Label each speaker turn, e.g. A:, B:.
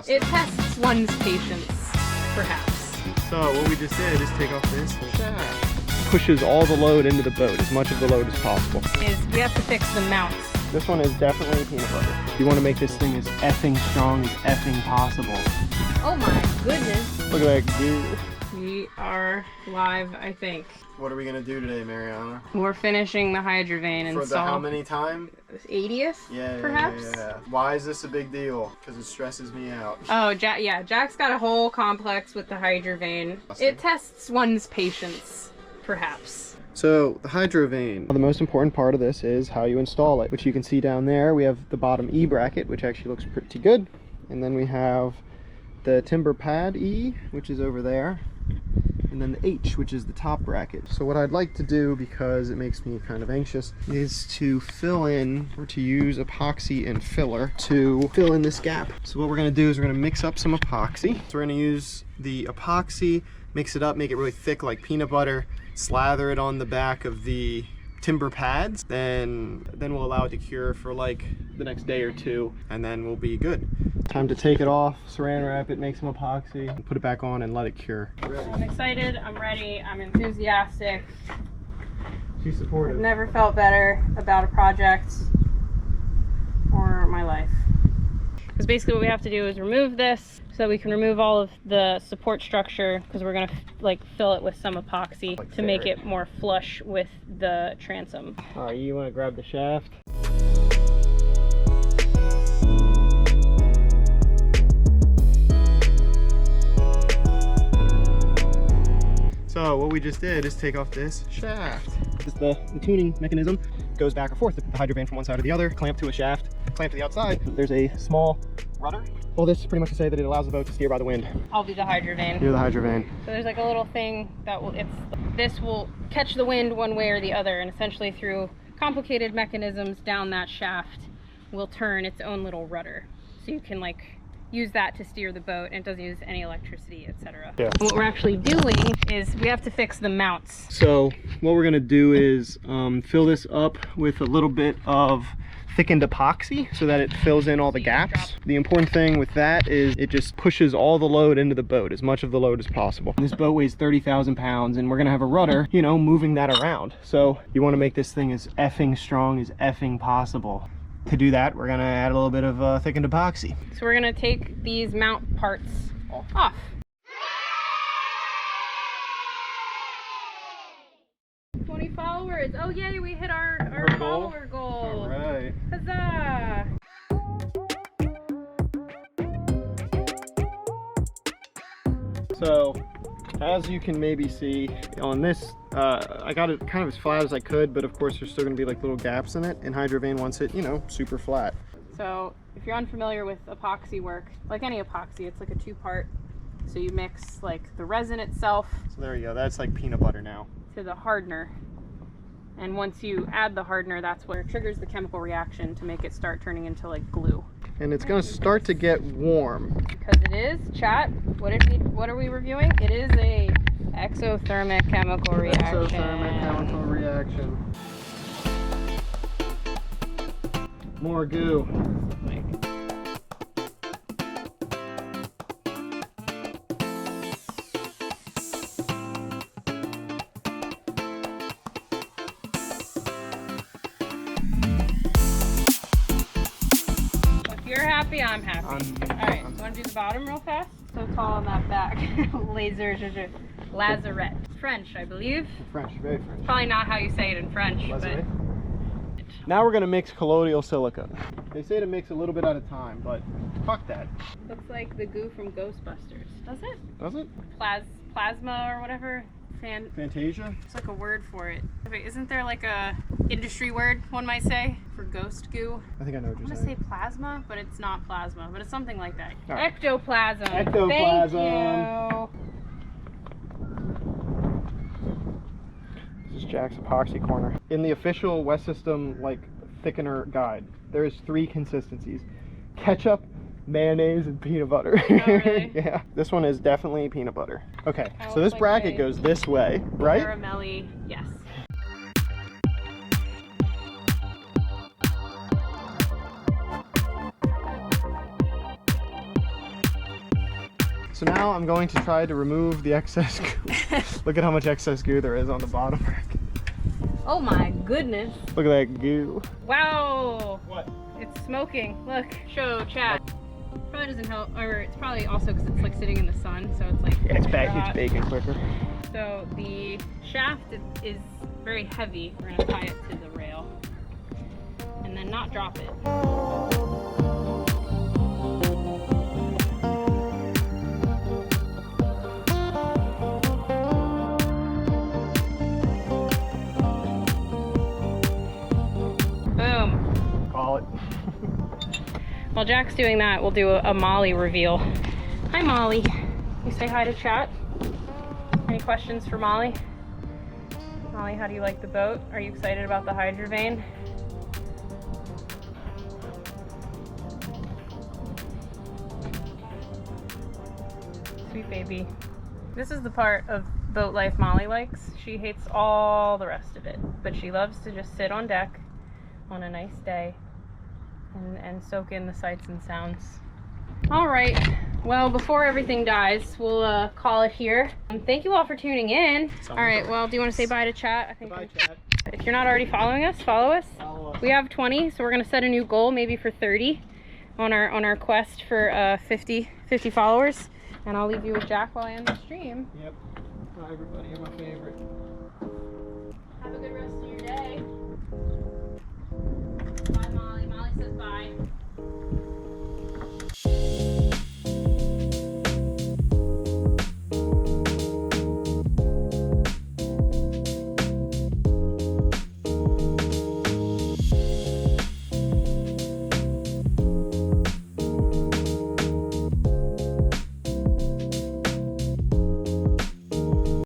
A: It tests one's patience, perhaps.
B: So what we just did is take off this shaft. Pushes all the load into the boat, as much of the load as possible.
A: We have to fix the mounts.
B: This one is definitely peanut butter. You want to make this thing as effing strong as effing possible.
A: Oh my goodness.
B: Look at that goo.
A: We are live, I think.
B: What are we gonna do today, Mariana?
A: We're finishing the Hydrovane install.
B: For the how many time?
A: 80th, perhaps?
B: Yeah. Why is this a big deal? Because it stresses me out.
A: Oh, Jack's got a whole complex with the Hydrovane. It tests one's patience, perhaps.
B: So the Hydrovane, the most important part of this is how you install it, which you can see down there. We have the bottom E bracket, which actually looks pretty good. And then we have the timber pad E, which is over there. And then the H, which is the top bracket. So what I'd like to do, because it makes me kind of anxious, is to fill in, or to use epoxy and filler to fill in this gap. So what we're gonna do is we're gonna mix up some epoxy. So we're gonna use the epoxy, mix it up, make it really thick like peanut butter, slather it on the back of the timber pads, then we'll allow it to cure for like the next day or two, and then we'll be good. Time to take it off, saran wrap it, make some epoxy, and put it back on and let it cure.
A: I'm excited, I'm ready, I'm enthusiastic.
B: She's supportive.
A: I've never felt better about a project or my life. Because basically what we have to do is remove this so we can remove all of the support structure, because we're gonna like fill it with some epoxy to make it more flush with the transom.
B: All right, you wanna grab the shaft? So what we just did is take off this shaft. This is the tuning mechanism. Goes back or forth, the Hydrovane from one side to the other, clamp to a shaft, clamp to the outside. There's a small rudder. All this is pretty much to say that it allows the boat to steer by the wind.
A: I'll do the Hydrovane.
B: You're the Hydrovane.
A: So there's like a little thing that this will catch the wind one way or the other, and essentially through complicated mechanisms down that shaft will turn its own little rudder. So you can like use that to steer the boat, and it doesn't use any electricity, etc.
B: Yeah.
A: What we're actually doing is we have to fix the mounts.
B: So what we're gonna do is fill this up with a little bit of thickened epoxy so that it fills in all the gaps. The important thing with that is it just pushes all the load into the boat, as much of the load as possible. This boat weighs 30,000 pounds, and we're gonna have a rudder, you know, moving that around. So you wanna make this thing as effing strong as effing possible. To do that, we're gonna add a little bit of thickened epoxy.
A: So we're gonna take these mount parts off. Followers. Oh yay, we hit our follower goal.
B: All right.
A: Huzzah!
B: So as you can maybe see on this, I got it kind of as flat as I could, but of course there's still gonna be like little gaps in it, and Hydrovane wants it, you know, super flat.
A: So if you're unfamiliar with epoxy work, like any epoxy, it's like a two-part. So you mix like the resin itself.
B: So there you go, that's like peanut butter now.
A: To the hardener. And once you add the hardener, that's what triggers the chemical reaction to make it start turning into like glue.
B: And it's gonna start to get warm.
A: Because it is, chat, what are we reviewing? It is a exothermic chemical reaction.
B: Exothermic chemical reaction. More goo.
A: You're happy, I'm happy. Alright, so want to do the bottom real fast? So tall on that back. Lazarette. French, I believe.
B: French, very French.
A: Probably not how you say it in French,
B: Lazarette. But... Now we're gonna mix colloidal silica. They say to mix a little bit at a time, but fuck that.
A: Looks like the goo from Ghostbusters. Does it?
B: Does it?
A: Plasma or whatever.
B: Fantasia?
A: It's like a word for it. Wait, isn't there like a industry word, one might say, for ghost goo?
B: I think I know what you're saying.
A: I want to say plasma, but it's not plasma, but it's something like that.
B: Right.
A: Ectoplasm.
B: Ectoplasm.
A: Thank you.
B: This is Jack's epoxy corner. In the official West System like thickener guide, there's 3 consistencies: ketchup, mayonnaise, and peanut butter.
A: Oh, really?
B: Yeah, this one is definitely peanut butter. Okay, so this bracket goes this way, right?
A: Caramelly, yes.
B: So now I'm going to try to remove the excess goo. Look at how much excess goo there is on the bottom rack.
A: Oh my goodness.
B: Look at that goo.
A: Wow.
B: What?
A: It's smoking. Look. Show chat. Probably doesn't help, or it's probably also because it's like sitting in the sun, so it's like
B: Yeah, it's baking quicker.
A: So the shaft is very heavy. We're gonna tie it to the rail and then not drop it. Boom.
B: Call it.
A: While Jack's doing that, we'll do a Molly reveal. Hi Molly. You say hi to chat? Any questions for Molly? Molly, how do you like the boat? Are you excited about the Hydrovane? Sweet baby. This is the part of boat life Molly likes. She hates all the rest of it, but she loves to just sit on deck on a nice day and soak in the sights and sounds. All right, well, before everything dies, we'll call it here. Thank you all for tuning in. All right, well, do you want to say bye to chat? I think.
B: Bye, chat.
A: If you're not already following us, follow us.
B: Follow us.
A: We have 20, so we're gonna set a new goal, maybe for 30, on our quest for 50 followers. And I'll leave you with Jack while I end the stream.
B: Yep. Bye, everybody. You're my favorite.
A: Have a good rest of your day. Bye, Molly. Molly says bye.